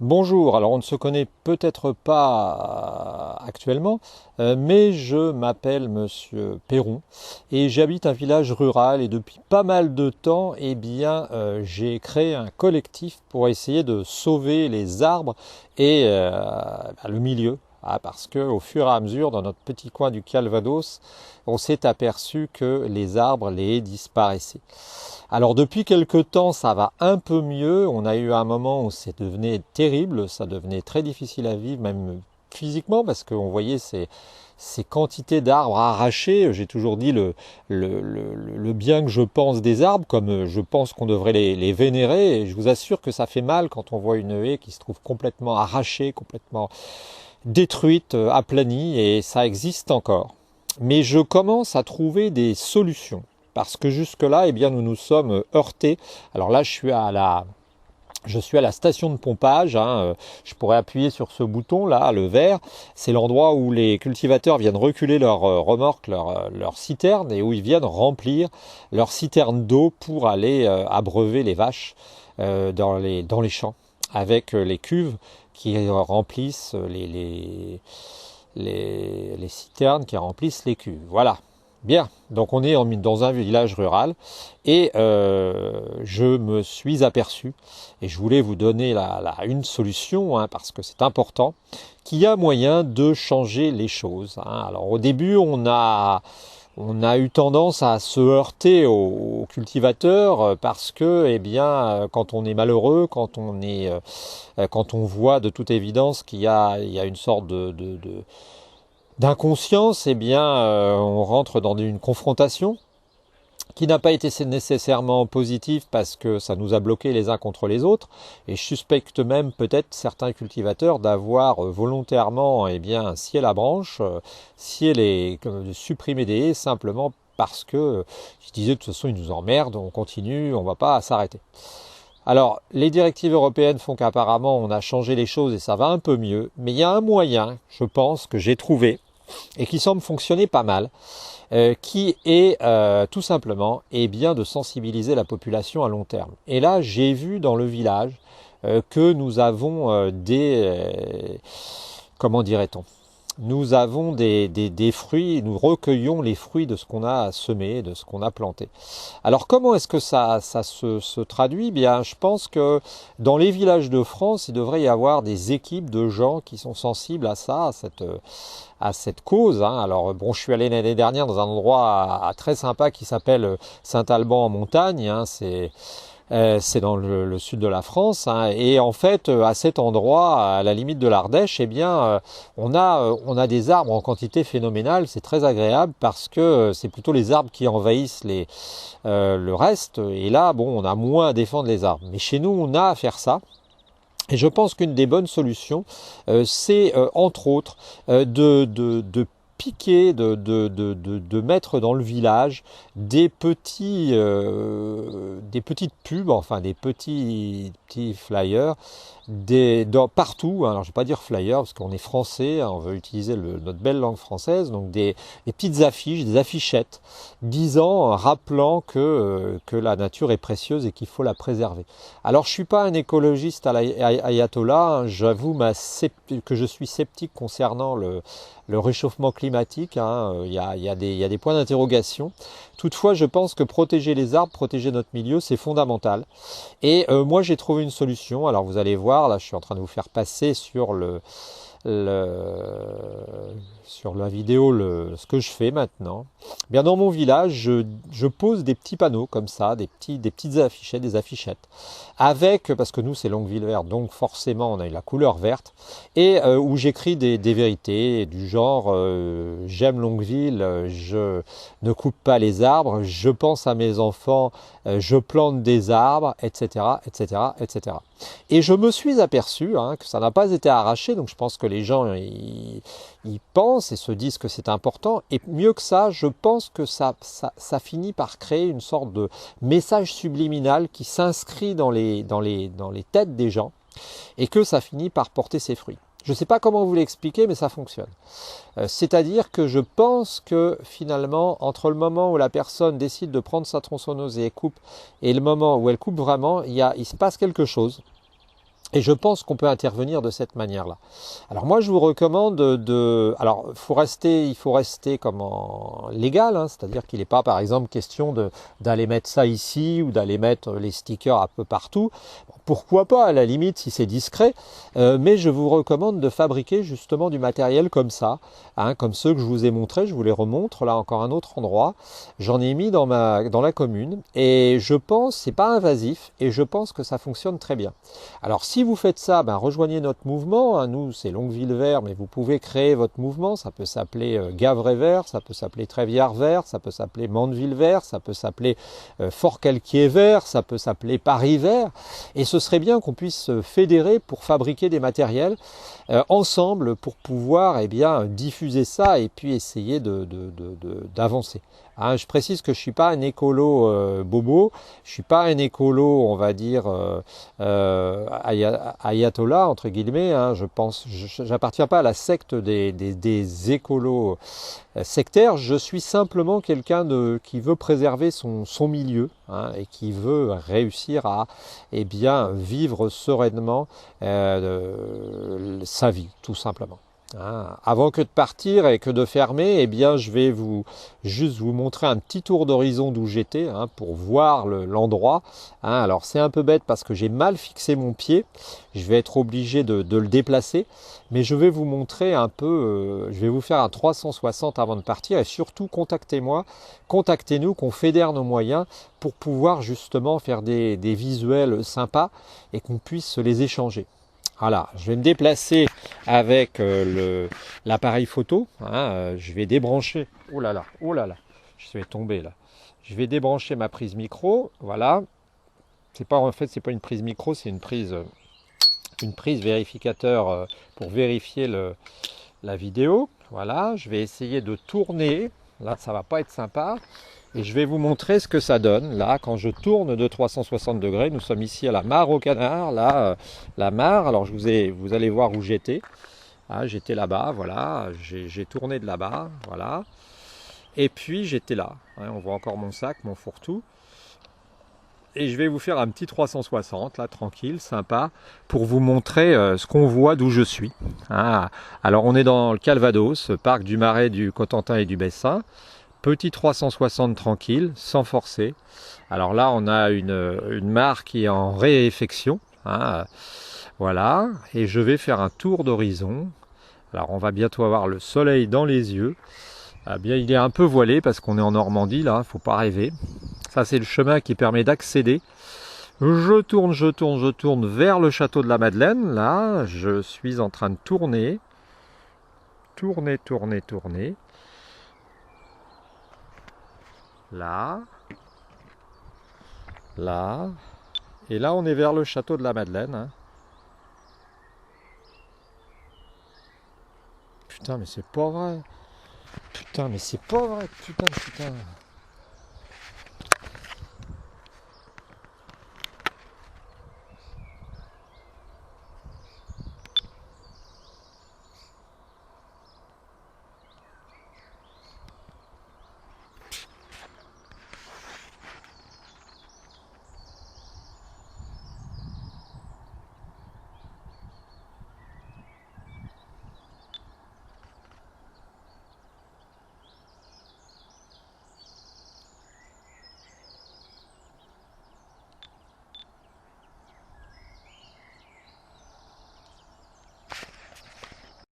Bonjour, alors on ne se connaît peut-être pas actuellement, mais je m'appelle Monsieur Perron et j'habite un village rural et depuis pas mal de temps, j'ai créé un collectif pour essayer de sauver les arbres et le milieu. Parce que au fur et à mesure, dans notre petit coin du Calvados, on s'est aperçu que les arbres, les haies disparaissaient. Alors depuis quelque temps, ça va un peu mieux. On a eu un moment où ça devenait terrible, ça devenait très difficile à vivre, même physiquement, parce qu'on voyait ces quantités d'arbres arrachés. J'ai toujours dit le bien que je pense des arbres, comme je pense qu'on devrait les vénérer. Et je vous assure que ça fait mal quand on voit une haie qui se trouve complètement arrachée, complètement détruite, aplanie, et ça existe encore. Mais je commence à trouver des solutions. Parce que jusque-là, nous nous sommes heurtés. Alors là, je suis à la station de pompage. Je pourrais appuyer sur ce bouton là, le vert. C'est l'endroit où les cultivateurs viennent reculer leur remorque, leur citerne, et où ils viennent remplir leur citerne d'eau pour aller abreuver les vaches dans les champs, avec les cuves qui remplissent les citernes qui remplissent les cuves. Voilà. Bien, donc on est dans un village rural et je me suis aperçu, et je voulais vous donner une solution, parce que c'est important, qu'il y a moyen de changer les choses. Alors au début, on a eu tendance à se heurter aux cultivateurs parce que, quand on est malheureux, quand on voit de toute évidence il y a une sorte d'inconscience, on rentre dans une confrontation qui n'a pas été nécessairement positive parce que ça nous a bloqués les uns contre les autres. Et je suspecte même peut-être certains cultivateurs d'avoir volontairement scié la branche, supprimer des haies simplement parce que je disais de toute façon ils nous emmerdent, on continue, on ne va pas s'arrêter. Alors, les directives européennes font qu'apparemment on a changé les choses et ça va un peu mieux, mais il y a un moyen, je pense, que j'ai trouvé et qui semble fonctionner pas mal, qui est tout simplement de sensibiliser la population à long terme. Et là, j'ai vu dans le village que nous avons comment dirait-on, nous avons des fruits, nous recueillons les fruits de ce qu'on a semé, de ce qu'on a planté. Alors comment est-ce que ça se traduit? Bien, je pense que dans les villages de France, il devrait y avoir des équipes de gens qui sont sensibles à ça, à cette cause. Alors bon, je suis allé l'année dernière dans un endroit très sympa qui s'appelle Saint-Alban en montagne. C'est dans le sud de la France, et en fait, à cet endroit, à la limite de l'Ardèche, on a des arbres en quantité phénoménale. C'est très agréable parce que c'est plutôt les arbres qui envahissent le reste. Et là, bon, on a moins à défendre les arbres. Mais chez nous, on a à faire ça. Et je pense qu'une des bonnes solutions, c'est entre autres de piquer, de mettre dans le village des petites pubs, enfin petits flyers, partout. Alors je ne vais pas dire flyers parce qu'on est français, on veut utiliser notre belle langue française, donc des petites affiches, des affichettes, rappelant que la nature est précieuse et qu'il faut la préserver. Alors je ne suis pas un écologiste à l'ayatollah, j'avoue que je suis sceptique concernant le réchauffement climatique. Il y a des points d'interrogation. Toutefois, je pense que protéger les arbres, protéger notre milieu, c'est fondamental. Et moi, j'ai trouvé une solution. Alors, vous allez voir, là, je suis en train de vous faire passer sur la vidéo ce que je fais maintenant. Bien, dans mon village, je pose des petits panneaux comme ça, des petites affichettes, des affichettes, parce que nous c'est Longueville verte, donc forcément on a eu la couleur verte, et où j'écris des vérités du genre j'aime Longueville, je ne coupe pas les arbres, je pense à mes enfants, je plante des arbres, etc., etc., etc. Et je me suis aperçu que ça n'a pas été arraché, donc je pense que les gens ils pensent et se disent que c'est important. Et mieux que ça, je pense que ça finit par créer une sorte de message subliminal qui s'inscrit dans les têtes des gens et que ça finit par porter ses fruits. Je ne sais pas comment vous l'expliquer, mais ça fonctionne. C'est-à-dire que je pense que finalement, entre le moment où la personne décide de prendre sa tronçonneuse et coupe, et le moment où elle coupe vraiment, il se passe quelque chose. Et je pense qu'on peut intervenir de cette manière-là. Alors moi, je vous recommande alors, il faut rester comme en légal, hein, c'est-à-dire qu'il n'est pas, par exemple, question d'aller mettre ça ici ou d'aller mettre les stickers un peu partout. Bon, pourquoi pas, à la limite, si c'est discret. Mais je vous recommande de fabriquer justement du matériel comme ça, hein, comme ceux que je vous ai montrés. Je vous les remontre là encore un autre endroit. J'en ai mis dans la commune et je pense, c'est pas invasif et je pense que ça fonctionne très bien. Alors si vous faites ça, ben, rejoignez notre mouvement. Hein. Nous, c'est Longueville Vert, mais vous pouvez créer votre mouvement. Ça peut s'appeler Gavray Vert, ça peut s'appeler Tréviard Vert, ça peut s'appeler Mandeville Vert, ça peut s'appeler Fort-Calquier Vert, ça peut s'appeler Paris Vert. Et ce serait bien qu'on puisse se fédérer pour fabriquer des matériels ensemble pour pouvoir diffuser ça et puis essayer d'avancer. Hein, je précise que je suis pas un écolo bobo, je suis pas un écolo, on va dire ayatollah entre guillemets. Hein, j'appartiens pas à la secte des écolos sectaires. Je suis simplement quelqu'un qui veut préserver son milieu, hein, et qui veut réussir à vivre sereinement sa vie, tout simplement. Hein. Avant que de partir et que de fermer, je vais juste vous montrer un petit tour d'horizon d'où j'étais, hein, pour voir l'endroit. Hein. Alors c'est un peu bête parce que j'ai mal fixé mon pied, je vais être obligé de le déplacer, mais je vais vous montrer un peu, je vais vous faire un 360 avant de partir et surtout contactez-moi, contactez-nous, qu'on fédère nos moyens pour pouvoir justement faire des visuels sympas et qu'on puisse les échanger. Voilà, je vais me déplacer avec l'appareil photo. Hein, je vais débrancher. Oh là là, je vais tomber là. Je vais débrancher ma prise micro. Voilà. C'est pas une prise micro, c'est une prise vérificateur pour vérifier la vidéo. Voilà, je vais essayer de tourner. Là, ça va pas être sympa. Et je vais vous montrer ce que ça donne. Là, quand je tourne de 360 degrés, nous sommes ici à la mare au canard. Là, la mare, alors vous allez voir où j'étais. Ah, j'étais là-bas, voilà. J'ai tourné de là-bas, voilà. Et puis j'étais là. Hein, on voit encore mon sac, mon fourre-tout. Et je vais vous faire un petit 360, là, tranquille, sympa, pour vous montrer ce qu'on voit d'où je suis. Ah, alors on est dans le Calvados, parc du Marais, du Cotentin et du Bessin. Petit 360 tranquille, sans forcer. Alors là, on a une mare qui est en réeffection. Hein, voilà. Et je vais faire un tour d'horizon. Alors on va bientôt avoir le soleil dans les yeux. Il est un peu voilé parce qu'on est en Normandie, là, faut pas rêver. Ça, c'est le chemin qui permet d'accéder. Je tourne vers le château de la Madeleine. Là, je suis en train de tourner. Tourner. Là, et là on est vers le château de la Madeleine. Hein. Putain, mais c'est pas vrai. Putain.